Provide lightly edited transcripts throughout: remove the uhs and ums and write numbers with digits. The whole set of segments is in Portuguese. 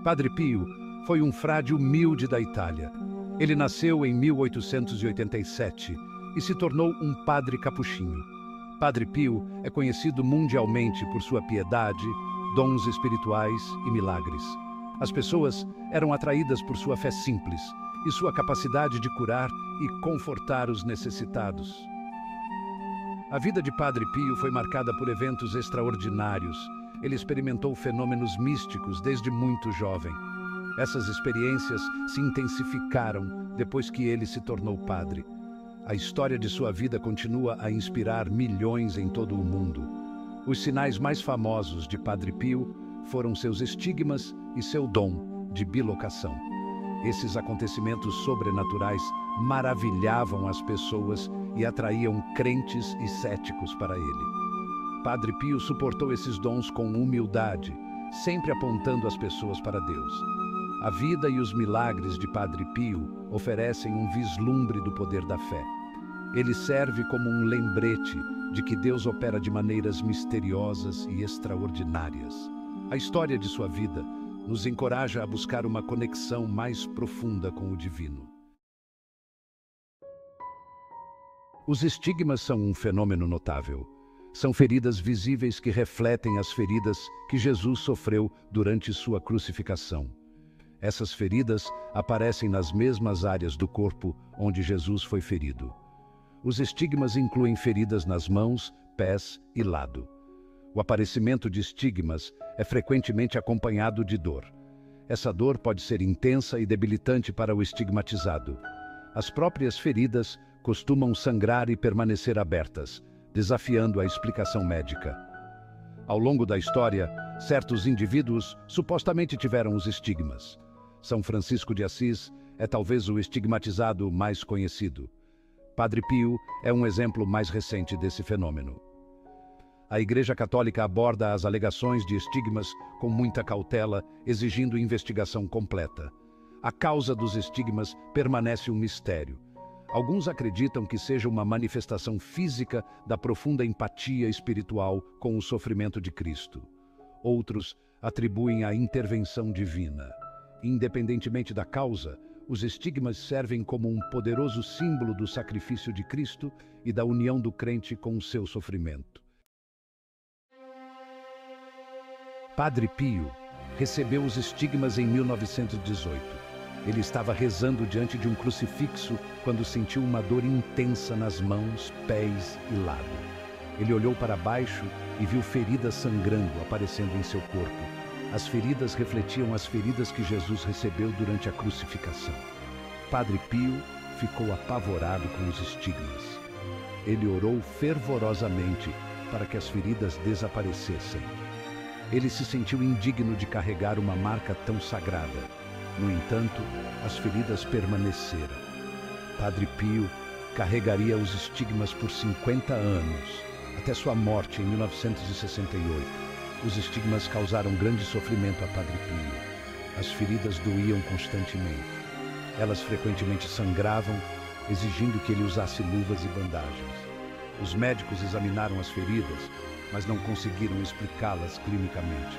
Padre Pio foi um frade humilde da Itália. Ele nasceu em 1887 e se tornou um padre capuchinho. Padre Pio é conhecido mundialmente por sua piedade, dons espirituais e milagres. As pessoas eram atraídas por sua fé simples e sua capacidade de curar e confortar os necessitados. A vida de Padre Pio foi marcada por eventos extraordinários. Ele experimentou fenômenos místicos desde muito jovem. Essas experiências se intensificaram depois que ele se tornou padre. A história de sua vida continua a inspirar milhões em todo o mundo. Os sinais mais famosos de Padre Pio foram seus estigmas e seu dom de bilocação. Esses acontecimentos sobrenaturais maravilhavam as pessoas e atraíam crentes e céticos para ele. Padre Pio suportou esses dons com humildade, sempre apontando as pessoas para Deus. A vida e os milagres de Padre Pio oferecem um vislumbre do poder da fé. Ele serve como um lembrete de que Deus opera de maneiras misteriosas e extraordinárias. A história de sua vida nos encoraja a buscar uma conexão mais profunda com o divino. Os estigmas são um fenômeno notável. São feridas visíveis que refletem as feridas que Jesus sofreu durante sua crucificação. Essas feridas aparecem nas mesmas áreas do corpo onde Jesus foi ferido. Os estigmas incluem feridas nas mãos, pés e lado. O aparecimento de estigmas é frequentemente acompanhado de dor. Essa dor pode ser intensa e debilitante para o estigmatizado. As próprias feridas costumam sangrar e permanecer abertas, desafiando a explicação médica. Ao longo da história, certos indivíduos supostamente tiveram os estigmas. São Francisco de Assis é talvez o estigmatizado mais conhecido. Padre Pio é um exemplo mais recente desse fenômeno. A Igreja Católica aborda as alegações de estigmas com muita cautela, exigindo investigação completa. A causa dos estigmas permanece um mistério. Alguns acreditam que seja uma manifestação física da profunda empatia espiritual com o sofrimento de Cristo. Outros atribuem a intervenção divina. Independentemente da causa, os estigmas servem como um poderoso símbolo do sacrifício de Cristo e da união do crente com o seu sofrimento. Padre Pio recebeu os estigmas em 1918. Ele estava rezando diante de um crucifixo quando sentiu uma dor intensa nas mãos, pés e lado. Ele olhou para baixo e viu feridas sangrando aparecendo em seu corpo. As feridas refletiam as feridas que Jesus recebeu durante a crucificação. Padre Pio ficou apavorado com os estigmas. Ele orou fervorosamente para que as feridas desaparecessem. Ele se sentiu indigno de carregar uma marca tão sagrada. No entanto, as feridas permaneceram. Padre Pio carregaria os estigmas por 50 anos, até sua morte em 1968. Os estigmas causaram grande sofrimento a Padre Pio. As feridas doíam constantemente. Elas frequentemente sangravam, exigindo que ele usasse luvas e bandagens. Os médicos examinaram as feridas, mas não conseguiram explicá-las clinicamente.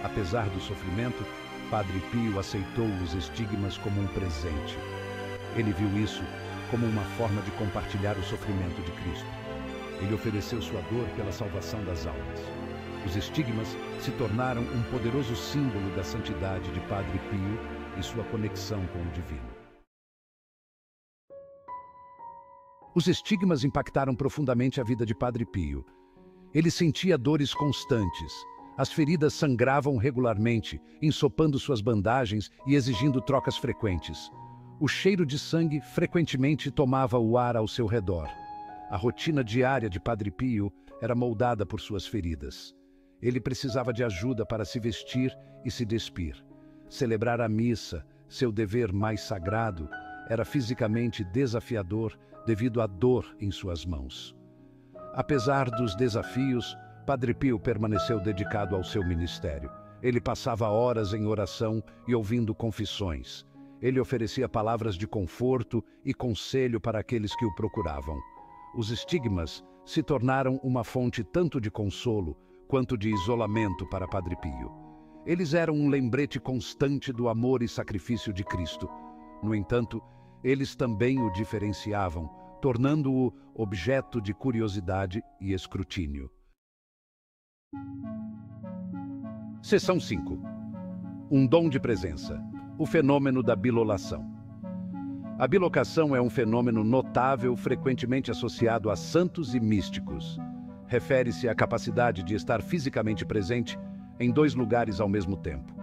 Apesar do sofrimento, Padre Pio aceitou os estigmas como um presente. Ele viu isso como uma forma de compartilhar o sofrimento de Cristo. Ele ofereceu sua dor pela salvação das almas. Os estigmas se tornaram um poderoso símbolo da santidade de Padre Pio e sua conexão com o divino. Os estigmas impactaram profundamente a vida de Padre Pio. Ele sentia dores constantes. As feridas sangravam regularmente, ensopando suas bandagens e exigindo trocas frequentes. O cheiro de sangue frequentemente tomava o ar ao seu redor. A rotina diária de Padre Pio era moldada por suas feridas. Ele precisava de ajuda para se vestir e se despir. Celebrar a missa, seu dever mais sagrado, era fisicamente desafiador devido à dor em suas mãos. Apesar dos desafios, Padre Pio permaneceu dedicado ao seu ministério. Ele passava horas em oração e ouvindo confissões. Ele oferecia palavras de conforto e conselho para aqueles que o procuravam. Os estigmas se tornaram uma fonte tanto de consolo quanto de isolamento para Padre Pio. Eles eram um lembrete constante do amor e sacrifício de Cristo. No entanto, eles também o diferenciavam, tornando-o objeto de curiosidade e escrutínio. Seção 5. Um dom de presença. O fenômeno da bilolação. A bilocação é um fenômeno notável, frequentemente associado a santos e místicos. Refere-se à capacidade de estar fisicamente presente em dois lugares ao mesmo tempo.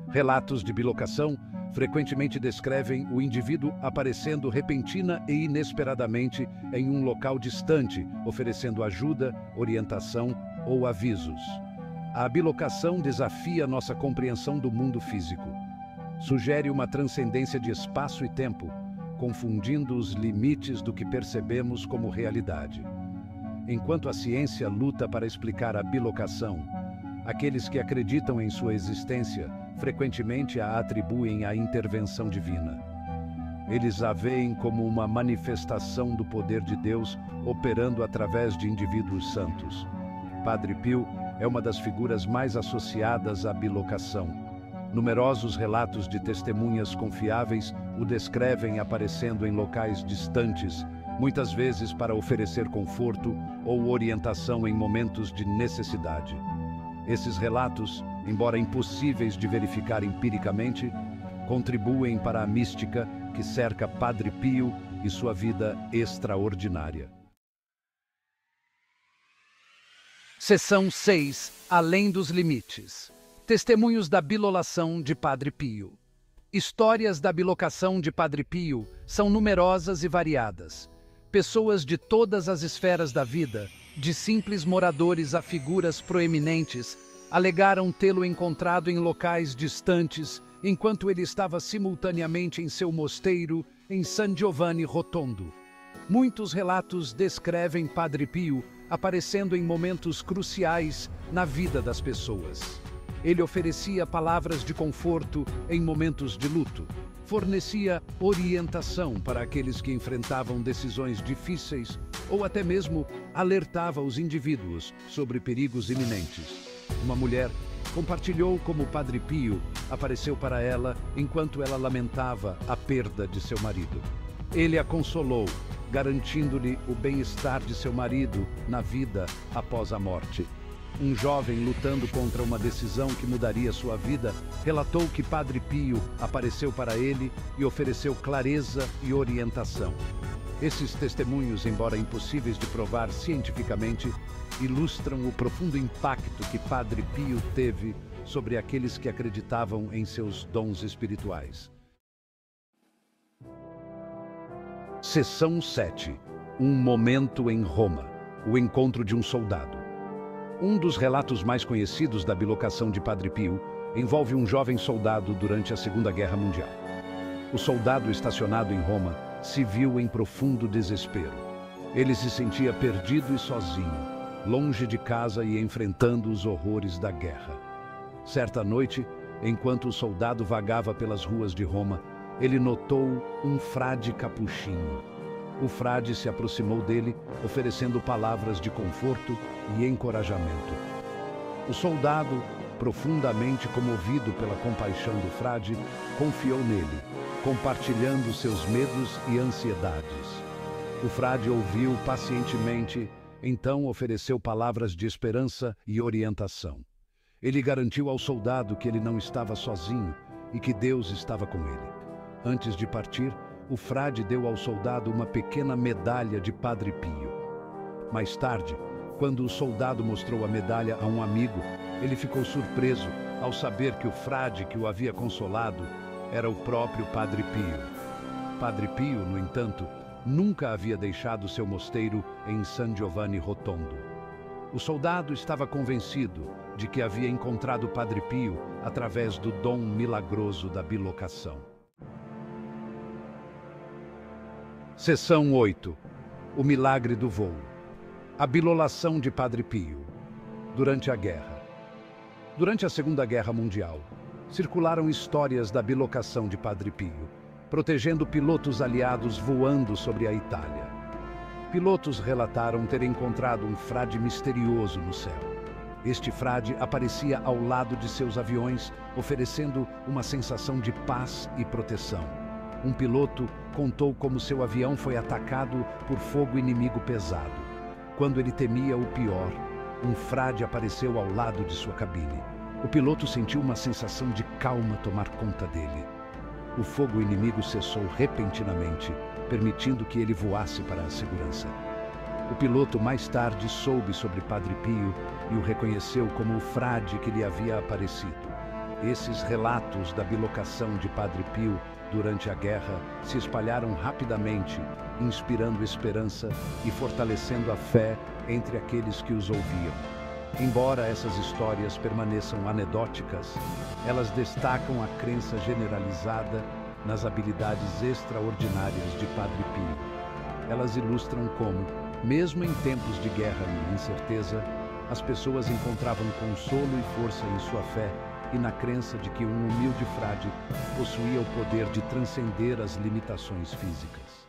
Relatos de bilocação frequentemente descrevem o indivíduo aparecendo repentina e inesperadamente em um local distante, oferecendo ajuda, orientação ou avisos. A bilocação desafia nossa compreensão do mundo físico. Sugere uma transcendência de espaço e tempo, confundindo os limites do que percebemos como realidade. Enquanto a ciência luta para explicar a bilocação, aqueles que acreditam em sua existência frequentemente a atribuem à intervenção divina. Eles a veem como uma manifestação do poder de Deus operando através de indivíduos santos. Padre Pio é uma das figuras mais associadas à bilocação. Numerosos relatos de testemunhas confiáveis o descrevem aparecendo em locais distantes, muitas vezes para oferecer conforto ou orientação em momentos de necessidade. Esses relatos, embora impossíveis de verificar empiricamente, contribuem para a mística que cerca Padre Pio e sua vida extraordinária. Seção 6. Além dos limites. Testemunhos da bilolação de Padre Pio. Histórias da bilocação de Padre Pio são numerosas e variadas. Pessoas de todas as esferas da vida, de simples moradores a figuras proeminentes, alegaram tê-lo encontrado em locais distantes, enquanto ele estava simultaneamente em seu mosteiro em San Giovanni Rotondo. Muitos relatos descrevem Padre Pio aparecendo em momentos cruciais na vida das pessoas. Ele oferecia palavras de conforto em momentos de luto, fornecia orientação para aqueles que enfrentavam decisões difíceis ou até mesmo alertava os indivíduos sobre perigos iminentes. Uma mulher compartilhou como Padre Pio apareceu para ela enquanto ela lamentava a perda de seu marido. Ele a consolou, garantindo-lhe o bem-estar de seu marido na vida após a morte. Um jovem lutando contra uma decisão que mudaria sua vida, relatou que Padre Pio apareceu para ele e ofereceu clareza e orientação. Esses testemunhos, embora impossíveis de provar cientificamente, ilustram o profundo impacto que Padre Pio teve sobre aqueles que acreditavam em seus dons espirituais. Seção 7. Um momento em Roma. O encontro de um soldado. Um dos relatos mais conhecidos da bilocação de Padre Pio envolve um jovem soldado durante a Segunda Guerra Mundial. O soldado estacionado em Roma se viu em profundo desespero. Ele se sentia perdido e sozinho, longe de casa e enfrentando os horrores da guerra. Certa noite, enquanto o soldado vagava pelas ruas de Roma, ele notou um frade capuchinho. O frade se aproximou dele, oferecendo palavras de conforto e encorajamento. O soldado, profundamente comovido pela compaixão do frade, confiou nele, compartilhando seus medos e ansiedades. O frade ouviu pacientemente, então ofereceu palavras de esperança e orientação. Ele garantiu ao soldado que ele não estava sozinho e que Deus estava com ele. Antes de partir, o frade deu ao soldado uma pequena medalha de Padre Pio. Mais tarde, quando o soldado mostrou a medalha a um amigo, ele ficou surpreso ao saber que o frade que o havia consolado era o próprio Padre Pio. Padre Pio, no entanto, nunca havia deixado seu mosteiro em San Giovanni Rotondo. O soldado estava convencido de que havia encontrado Padre Pio através do dom milagroso da bilocação. Seção 8. O milagre do voo. A bilolação de Padre Pio. Durante a guerra. Durante a Segunda Guerra Mundial, circularam histórias da bilocação de Padre Pio, protegendo pilotos aliados voando sobre a Itália. Pilotos relataram ter encontrado um frade misterioso no céu. Este frade aparecia ao lado de seus aviões, oferecendo uma sensação de paz e proteção. Um piloto contou como seu avião foi atacado por fogo inimigo pesado. Quando ele temia o pior, um frade apareceu ao lado de sua cabine. O piloto sentiu uma sensação de calma tomar conta dele. O fogo inimigo cessou repentinamente, permitindo que ele voasse para a segurança. O piloto mais tarde soube sobre Padre Pio e o reconheceu como o frade que lhe havia aparecido. Esses relatos da bilocação de Padre Pio durante a guerra se espalharam rapidamente, inspirando esperança e fortalecendo a fé entre aqueles que os ouviam. Embora essas histórias permaneçam anedóticas, elas destacam a crença generalizada nas habilidades extraordinárias de Padre Pio. Elas ilustram como, mesmo em tempos de guerra e incerteza, as pessoas encontravam consolo e força em sua fé e na crença de que um humilde frade possuía o poder de transcender as limitações físicas.